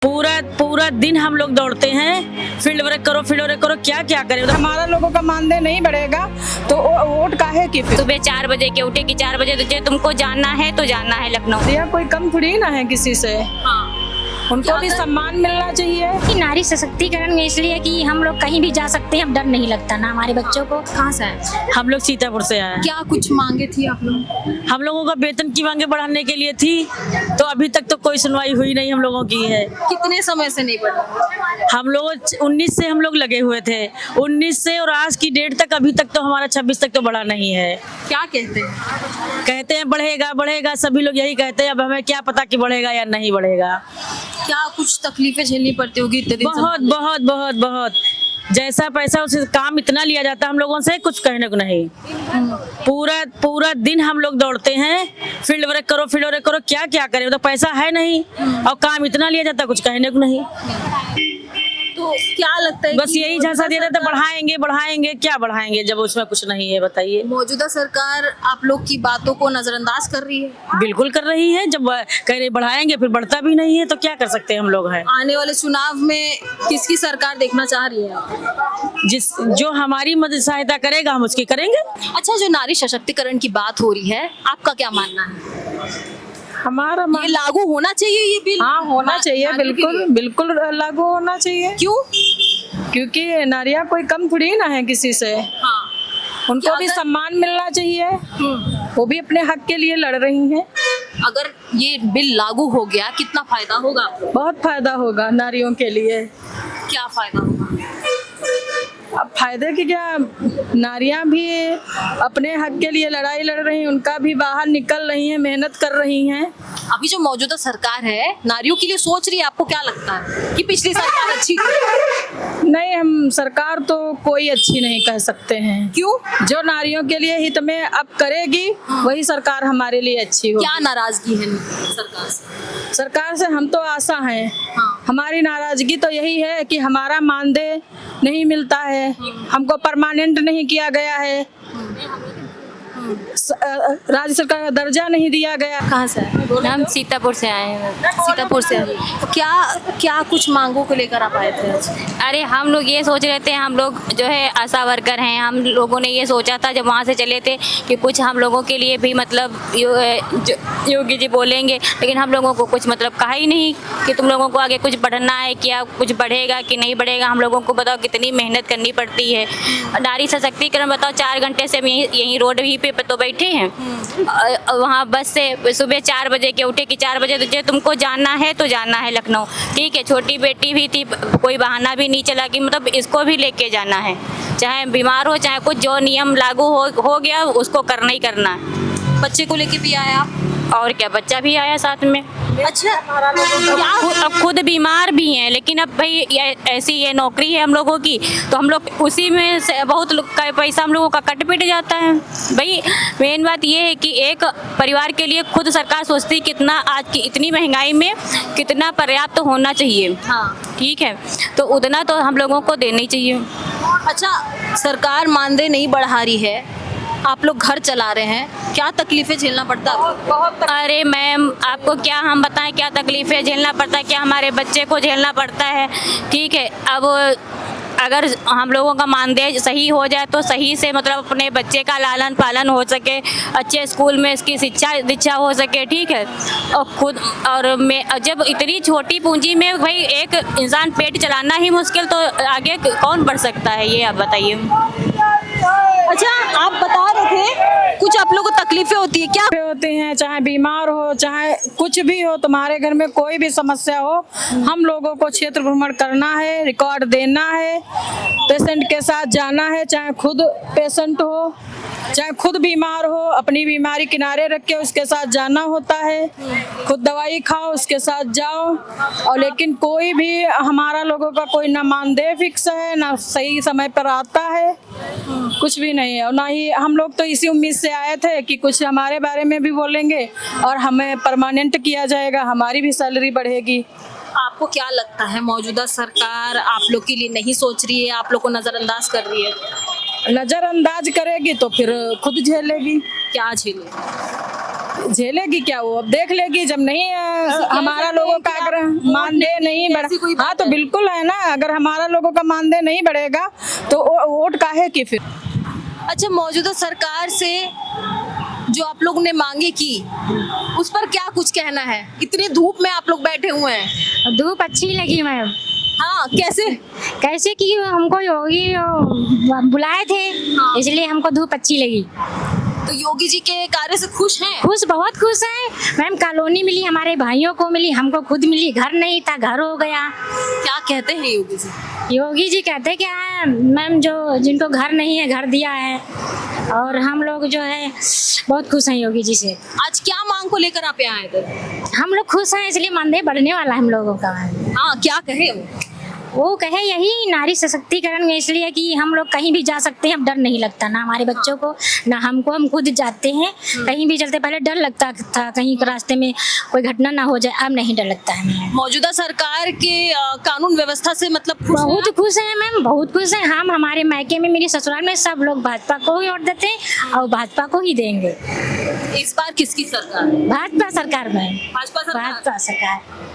पूरा पूरा दिन हम लोग दौड़ते हैं, फील्ड वर्क करो, क्या क्या करें। हमारा लोगों का मानदेय नहीं बढ़ेगा तो वोट काहे की फिर। सुबह 4 बजे के उठे कि 4 बजे तुझे तुमको जाना है तो जाना है लखनऊ। यह कोई कम थोड़ी ना है किसी से, उनको भी सम्मान मिलना चाहिए। कि नारी सशक्तिकरण में इसलिए कि हम लोग कहीं भी जा सकते हैं, अब डर नहीं लगता ना हमारे बच्चों को। कहाँ से आए? हम लोग सीतापुर से आए हैं। क्या कुछ मांगे थी आप लोग? हम लोगों का वेतन की मांगे बढ़ाने के लिए थी, तो अभी तक तो कोई सुनवाई हुई नहीं हम लोगों की है। कितने समय से नहीं बढ़ा? हम लोग 19 से हम लोग लगे हुए थे, 19 से और आज की डेट तक अभी तक तो हमारा 26 तक तो बढ़ा नहीं है। क्या कहते हैं? कहते हैं बढ़ेगा बढ़ेगा, सभी लोग यही कहते हैं। अब हमें क्या पता कि बढ़ेगा या नहीं बढ़ेगा। क्या कुछ तकलीफें झेलनी पड़ती होगी इतने दिन से? बहुत बहुत बहुत बहुत, जैसा पैसा उसे काम इतना लिया जाता है हम लोगों से, कुछ कहने को नहीं। पूरा पूरा दिन हम लोग दौड़ते हैं, फील्ड वर्क करो, क्या क्या करें। तो पैसा है नहीं और काम इतना लिया जाता है, कुछ कहने को नहीं। तो क्या लगता है बस कि यही झांसा दे रहे थे, बढ़ाएंगे, क्या बढ़ाएंगे जब उसमें कुछ नहीं है। बताइए। मौजूदा सरकार आप लोग की बातों को नजरअंदाज कर रही है? बिल्कुल कर रही है। जब कह रहे बढ़ाएंगे फिर बढ़ता भी नहीं है, तो क्या कर सकते हैं हम लोग हैं। आने वाले चुनाव में किसकी सरकार देखना चाह रही है आप? जो हमारी मदद सहायता करेगा हम उसकी करेंगे। अच्छा, जो नारी सशक्तिकरण की बात हो रही है, आपका क्या मानना है? हमारा ये लागू होना चाहिए ये बिल? हाँ, होना चाहिए, नारियों के लिए? बिल्कुल लागू होना चाहिए। क्यों? क्योंकि नारियां कोई कम थोड़ी ना है किसी से, हाँ। उनको क्या भी अगर- सम्मान मिलना चाहिए। वो भी अपने हक के लिए लड़ रही हैं। अगर ये बिल लागू हो गया, कितना फायदा होगा आपको? बहुत फायदा होगा नारियों के लिए। क्या फायदा होगा? अब फायदे की क्या, नारियां भी अपने हक के लिए लड़ाई लड़ रही हैं, उनका भी बाहर निकल रही हैं, मेहनत कर रही हैं। अभी जो मौजूदा सरकार है नारियों के लिए सोच रही है, आपको क्या लगता है कि पिछली सरकार अच्छी थी? नहीं, हम सरकार तो कोई अच्छी नहीं कह सकते हैं। क्यों? जो नारियों के लिए हित में अब करेगी वही सरकार हमारे लिए अच्छी होगी। क्या नाराजगी है सरकार से? सरकार से हम तो आशा हैं। हाँ। हमारी नाराजगी तो यही है कि हमारा मानदेय नहीं मिलता है, हमको परमानेंट नहीं किया गया है, राज्य सरकार का दर्जा नहीं दिया गया। कहाँ से आए? हम सीतापुर से आए हैं। सीतापुर से आए। तो क्या कुछ मांगों को लेकर आप आए थे आज? अरे हम लोग ये सोच रहे थे, हम लोग जो है आशा वर्कर हैं, हम लोगों ने ये सोचा था जब वहाँ से चले थे कि कुछ हम लोगों के लिए भी मतलब योगी जी बोलेंगे, लेकिन हम लोगों को कुछ मतलब कहा ही नहीं कि तुम लोगों को आगे कुछ बढ़ना है, क्या कुछ बढ़ेगा कि नहीं बढ़ेगा। हम लोगों को बताओ कितनी मेहनत करनी पड़ती है। नारी सशक्तिकरण बताओ, 4 घंटे से हम यहीं रोड ही पे तो बैठे हैं। वहाँ बस से सुबह 4 बजे के उठे कि 4 बजे तुझे तुमको जाना है तो जाना है लखनऊ। ठीक है, छोटी बेटी भी थी, कोई बहाना भी नहीं चला कि मतलब इसको भी लेके जाना है, चाहे बीमार हो चाहे कुछ, जो नियम लागू हो गया उसको करना ही करना है। बच्चे को लेके भी आए आप? और क्या, बच्चा भी आया साथ में। अच्छा, अब खुद बीमार भी हैं, लेकिन अब भाई ऐसी ये नौकरी है हम लोगों की, तो हम लोग उसी में से बहुत का पैसा हम लोगों का कट पिट जाता है। भाई मेन बात ये है कि एक परिवार के लिए खुद सरकार सोचती है कितना आज की इतनी महंगाई में कितना पर्याप्त होना चाहिए। हाँ। ठीक है, तो उतना तो हम लोगों को देना ही चाहिए। अच्छा, सरकार मानदेय नहीं बढ़ा रही है, आप लोग घर चला रहे हैं, क्या तकलीफें झेलना पड़ता है? अरे मैम, आपको क्या हम बताएं क्या तकलीफें झेलना पड़ता है, क्या हमारे बच्चे को झेलना पड़ता है। ठीक है, अब अगर हम लोगों का मानदेय सही हो जाए तो सही से मतलब अपने बच्चे का लालन पालन हो सके, अच्छे स्कूल में इसकी शिक्षा दीक्षा हो सके। ठीक है, और मैं जब इतनी छोटी पूंजी में भाई एक इंसान पेट चलाना ही मुश्किल, तो आगे कौन बढ़ सकता है, ये आप बताइए। अच्छा, आप बता रहे थे कुछ आप लोगों को तकलीफें होती है, क्या होती हैं, चाहे बीमार हो चाहे कुछ भी हो, तुम्हारे घर में कोई भी समस्या हो, हम लोगों को क्षेत्र भ्रमण करना है, रिकॉर्ड देना है, पेशेंट के साथ जाना है, चाहे खुद पेशेंट हो चाहे खुद बीमार हो, अपनी बीमारी किनारे रख के उसके साथ जाना होता है, खुद दवाई खाओ उसके साथ जाओ। और लेकिन कोई भी हमारा लोगों का कोई ना मानदेय फिक्स है, ना सही समय पर आता है, कुछ भी नहीं है। और ना ही हम लोग तो इसी उम्मीद से आए थे कि कुछ हमारे बारे में भी बोलेंगे और हमें परमानेंट किया जाएगा, हमारी भी सैलरी बढ़ेगी। आपको क्या लगता है मौजूदा सरकार आप लोग के लिए नहीं सोच रही है, आप लोग को नजरअंदाज कर रही है? नजरअंदाज करेगी तो फिर खुद झेलेगी। क्या झेलेगी? झेलेगी क्या वो, अब देख लेगी जब नहीं हमारा लोगों का अगर मानदेय नहीं ऐसी कोई बढ़ा। बात हाँ तो बिल्कुल है ना, अगर हमारा लोगों का मानदेय नहीं बढ़ेगा तो वोट काहे की फिर। अच्छा, मौजूदा सरकार से जो आप लोगों ने मांगे की, उस पर क्या कुछ कहना है? इतनी धूप में आप लोग बैठे हुए हैं। धूप अच्छी लगी मैम। हाँ, कैसे? कैसे कि हमको योगी बुलाए थे, इसलिए हमको धूप अच्छी लगी। तो योगी जी के कार्य से खुश हैं? खुश, बहुत खुश हैं मैम। कॉलोनी मिली, हमारे भाइयों को मिली, हमको खुद मिली। घर नहीं था, घर हो गया। क्या कहते हैं योगी जी? योगी जी कहते क्या है मैम, जो जिनको घर नहीं है घर दिया है, और हम लोग जो है बहुत खुश हैं योगी जी से। आज क्या मांग को लेकर आप यहाँ आए थे? हम लोग खुश हैं, इसलिए मानदेय बढ़ने वाला है हम लोगों का। हाँ, क्या कहे वो कहे यही नारी सशक्तिकरण, इसलिए कि हम लोग कहीं भी जा सकते हैं, अब डर नहीं लगता ना हमारे बच्चों को ना हमको। हम खुद जाते हैं कहीं भी चलते, पहले डर लगता था कहीं रास्ते में कोई घटना ना हो जाए, अब नहीं डर लगता है हमें। मौजूदा सरकार के कानून व्यवस्था से मतलब खुश हैं? बहुत खुश हैं मैम, बहुत खुश हैं हम। हमारे मायके में, मेरी ससुराल में सब लोग भाजपा को ही वोट देते हैं और भाजपा को ही देंगे। इस बार किसकी सरकार? भाजपा सरकार में, भाजपा सरकार। भाजपा सरकार।